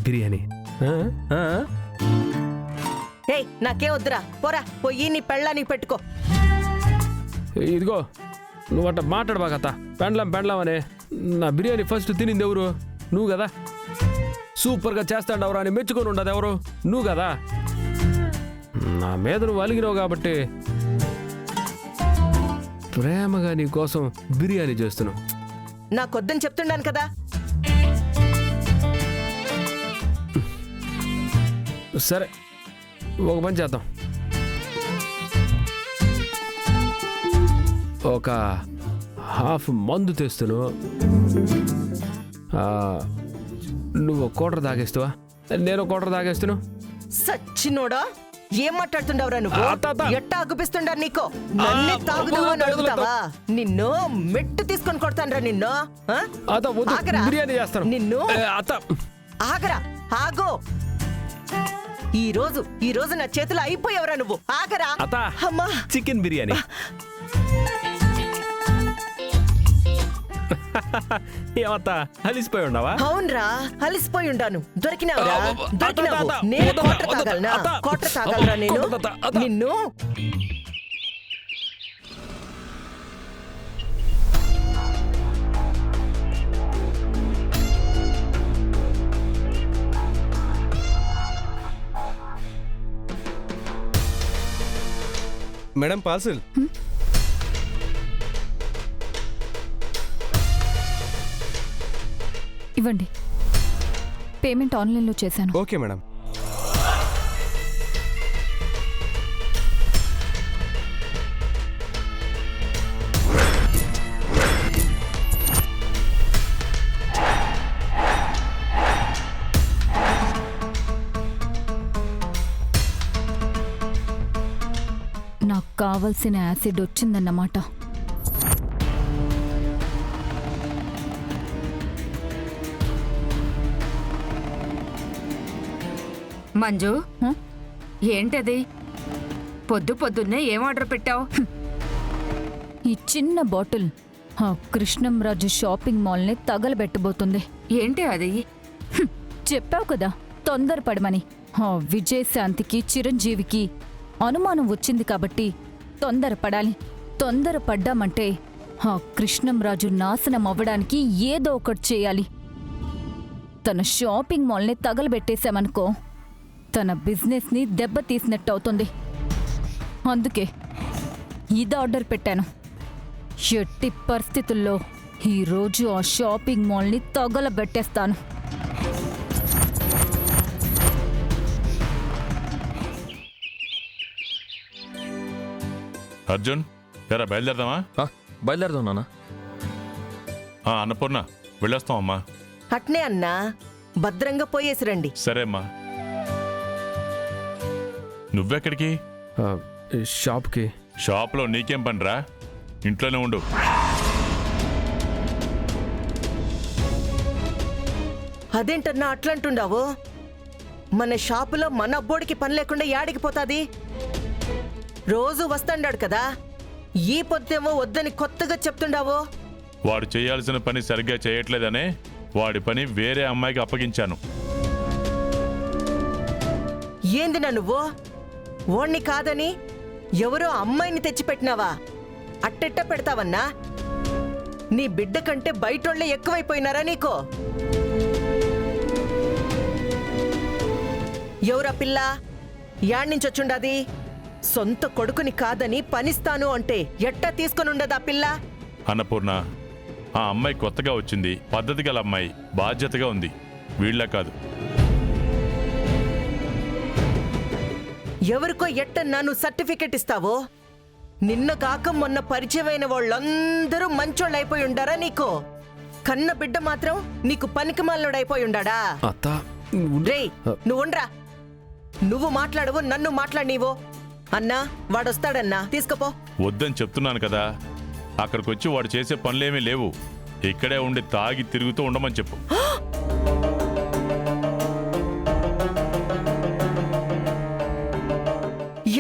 బిర్యానీ. ఏయ్ నాకే వద్దురా, పోరా పోయి నీ పెళ్ళానికి పెట్టుకో. ఇదిగో నువ్వు అట్ట మాట్లాడబాకత్త. పెండ్లాం అనే నా బిర్యానీ ఫస్ట్ తినింది ఎవరు? నువ్వు కదా. సూపర్గా చేస్తాండవరా అని మెచ్చుకొని ఉండదు ఎవరు? నువ్వు కదా. నా మీద నువ్వు అలిగినావు కాబట్టి ప్రేమగా నీ కోసం బిర్యానీ చేస్తున్నావు. నాకొద్దని చెప్తున్నాను కదా. సరే ఒక పని చేద్దాం. ఒక హాఫ్ మందు తెస్తును, నువ్వు కోటర్ తాగేస్తావా? నేను కోటర్ తాగేస్తాను. సచ్చినోడా, ఏం మాట్లాడుతుండవరా నువ్వు? ఎట్టా అగుపిస్తుండా నీకో? నన్నే తాగుదావా అని అడుగుతావా? నిన్ను మెట్టు తీసుకొని కొడతానరా నిన్ను. ఆగరా, బిర్యానీ చేస్తాను నిన్ను. ఆగరా, ఆగో. ఈ రోజు నా చేతులు అయిపోయావరా నువ్వు. ఆగరా. అమ్మా చికెన్ బిర్యానీ. ఏమత్తా అలిసిపోయి ఉన్నావా? అవునరా, అలిసిపోయి ఉండాను. దొరికినావురా, దొరికినావు. నేను కోటర్ తాగలనా? కోటర్ తాగలరా నేను నిన్ను? Madam parcel. ఇవ్వండి, పేమెంట్ ఆన్లైన్లో చేశాను. Okay madam. నాకు కావలసిన యాసిడ్ వచ్చిందన్నమాట. మంజు, ఏంటది? పొద్దున్నే ఏం ఆర్డర్ పెట్టావు? ఈ చిన్న బాటిల్ కృష్ణంరాజు షాపింగ్ మాల్ని తగలబెట్టబోతుంది. ఏంటి అది? చెప్పావు కదా తొందరపడమని. విజయశాంతికి చిరంజీవికి అనుమానం వచ్చింది కాబట్టి తొందరపడాలి. తొందరపడ్డామంటే కృష్ణంరాజు నాశనం అవ్వడానికి ఏదో ఒకటి చేయాలి. తన షాపింగ్ మాల్ని తగలబెట్టేశామనుకో, తన బిజినెస్ని దెబ్బతీసినట్టవుతుంది. అందుకే ఇది ఆర్డర్ పెట్టాను. ఎట్టి పరిస్థితుల్లో ఈరోజు ఆ షాపింగ్ మాల్ని తగలబెట్టేస్తాను. అర్జున్, ఎరా బయలుదేరదామా? బయలుదేరదాం నాన్న. అన్నపూర్ణ, వెళ్ళొస్తాం అమ్మా. అట్నే అన్నా, భద్రంగా పోయేసి రండి. సరే అమ్మా. నువ్వెక్కడికి? షాప్కి. షాప్లో నీకేం పనిరా? ఇంట్లోనే ఉండు. అదేంటన్నా అట్లంటుండావు? మన షాపులో మన అబ్బోడికి పని లేకుండా యాడికి పోతాది? రోజు వస్తాడాడు కదా, ఈ పొద్దేమో వద్దని కొత్తగా చెప్తుండావు. వాడు చేయాల్సిన పని సరిగ్గా చేయట్లేదనే వాడి పని వేరే అమ్మాయికి అప్పగించాను. ఏందినా నువ్వు? ఓణ్ణి కాదని ఎవరో అమ్మాయిని తెచ్చిపెట్టినావా? అట్టెట్ట పెడతావన్నా? నీ బిడ్డ కంటే బయటోళ్లే ఎక్కువైపోయినారా నీకో? ఎవరా పిల్ల? యాడ్నించొచ్చుండాది? సొంత కొడుకుని కాదని పనిస్తాను అంటే ఎట్టా తీసుకొనుండదా పిల్ల? అన్నపూర్ణ, ఆ అమ్మాయి కొత్తగా వచ్చింది, పద్ధతి గల అమ్మాయి, బాధ్యతగా ఉంది. వీళ్ళ కాదు. ఎవరికో ఎట్టన్నా నువ్వు సర్టిఫికెట్ ఇస్తావో? నిన్న కాక మొన్న పరిచయమైన వాళ్ళందరూ మంచోళ్ళు అయిపోయి ఉండారా నీకో? కన్న బిడ్డ మాత్రం నీకు పనికిమాలినోడైపోయి ఉండాడా? రేయ్, నువ్వు ఉండ్రా. నువ్వు మాట్లాడవు, నన్ను మాట్లాడినీవో. అన్నా, వాడొస్తాడన్నా, తీసుకపో. వద్దని చెప్తున్నాను కదా. అక్కడికొచ్చి వాడు చేసే పనులేమీ లేవు. ఇక్కడే ఉండి తాగి తిరుగుతూ ఉండమని చెప్పు.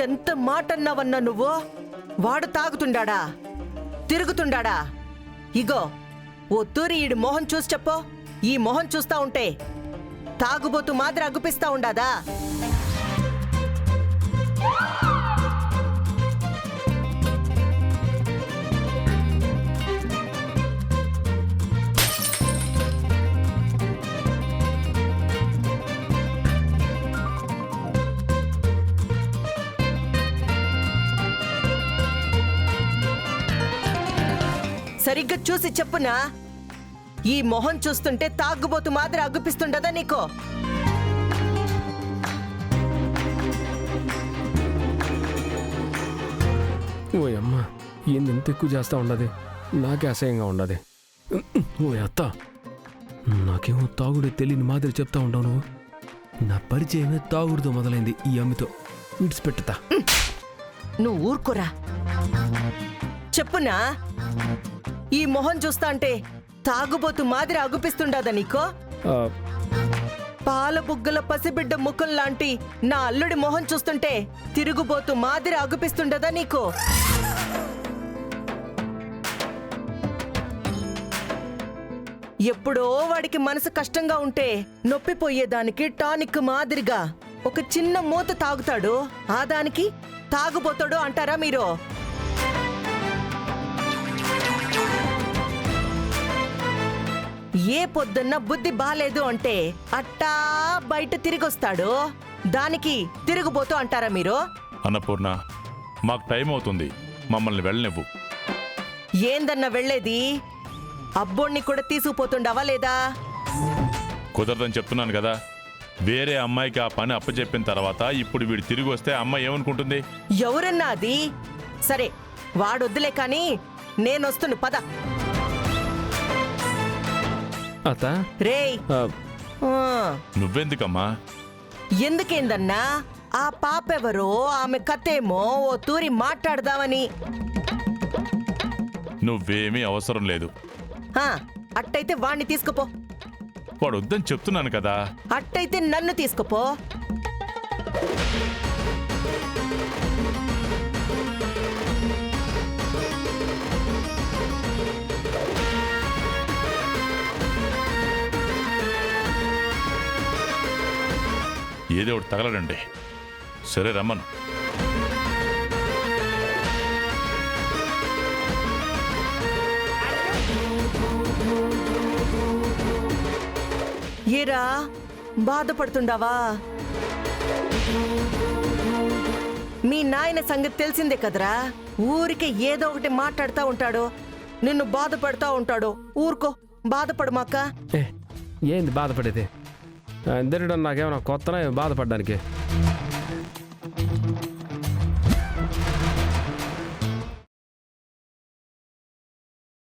ఎంత మాట అన్నావన్నా నువ్వు? వాడు తాగుతుండాడా? తిరుగుతుండాడా? ఇగో ఓ తూరి ఈడి మొహం చూసి చెప్పో. ఈ మొహం చూస్తా ఉంటే తాగుబోతు మాదిరి అగుపిస్తా ఉండాదా? సరిగ్గా చూసి చెప్పునా, ఈ మొహం చూస్తుంటే తాగుబోతు మాదిరి అగుపిస్తుండదా నీకో? ఓ అమ్మ, ఏంది ఇంత ఎక్కువ చేస్తా ఉండదు? నాకే అసహ్యంగా ఉండదు. ఓ అత్త, నాకేమో తాగుడే తెలియని మాదిరి చెప్తా ఉండవు నువ్వు. నా పరిచయమే తాగుడుతో మొదలైంది, ఈ అమ్మితో విడిచిపెట్టుతా. నువ్వు ఊరుకోరా. చెప్పునా, ఈ మొహం చూస్తా అంటే తాగుబోతు మాదిరి అగుపిస్తుండదా నీకో? ఆ, పాల బుగ్గల పసిబిడ్డ ముఖం లాంటి నా అల్లుడి మొహం చూస్తుంటే తిరుగుబోతు మాదిరి అగుపిస్తుండదా నీకో? ఎప్పుడో వాడికి మనసు కష్టంగా ఉంటే నొప్పిపోయేదానికి టానిక్ మాదిరిగా ఒక చిన్న మూత తాగుతాడు, ఆ దానికి తాగుబోతాడు అంటారా మీరు? ఏ పొద్దున్న బుద్ధి బాలేదు అంటే అట్టా బయట తిరిగొస్తాడు, దానికి తిరుగుబోతూ అంటారా మీరు? అన్నపూర్ణ, మాకు టైం అవుతుంది, మమ్మల్ని వెళ్ళనివ్వు. ఏందన్నా వెళ్ళేది? అబ్బోణ్ణి కూడా తీసుకుపోతుండవా లేదా? కుదరదని చెప్తున్నాను కదా. వేరే అమ్మాయికి ఆ పని అప్పచెప్పిన తర్వాత ఇప్పుడు వీడు తిరిగి వస్తే అమ్మాయి ఏమనుకుంటుంది? ఎవరన్నా అది? సరే, వాడొద్దులే కాని నేనొస్తును, పద. అత్త, రేయ్, ఆ, ఆ, నువ్వెందుకమ్మా? ఎందుకేందన్నా? ఆ పాపెవరో, ఆమె కథేమో ఓ తూరి మాట్లాడదామని. నువ్వేమీ అవసరం లేదు. ఆ, అట్టయితే వాణ్ణి తీసుకుపో. వాడు వద్దని చెప్తున్నాను కదా. అట్టయితే నన్ను తీసుకుపో. ఏదో ఒకటి తగలడండి. సరే, రమ్మను. ఏరా, బాధపడుతుండావా? మీ నాయన సంగతి తెలిసిందే కదరా, ఊరికే ఏదో ఒకటి మాట్లాడుతూ ఉంటాడు, నిన్ను బాధపడుతూ ఉంటాడు. ఊరుకో, బాధపడు మాక. ఏ, ఏంది బాధపడేది? అందరిడం నాకేమన్నా కొత్తనా బాధపడడానికి?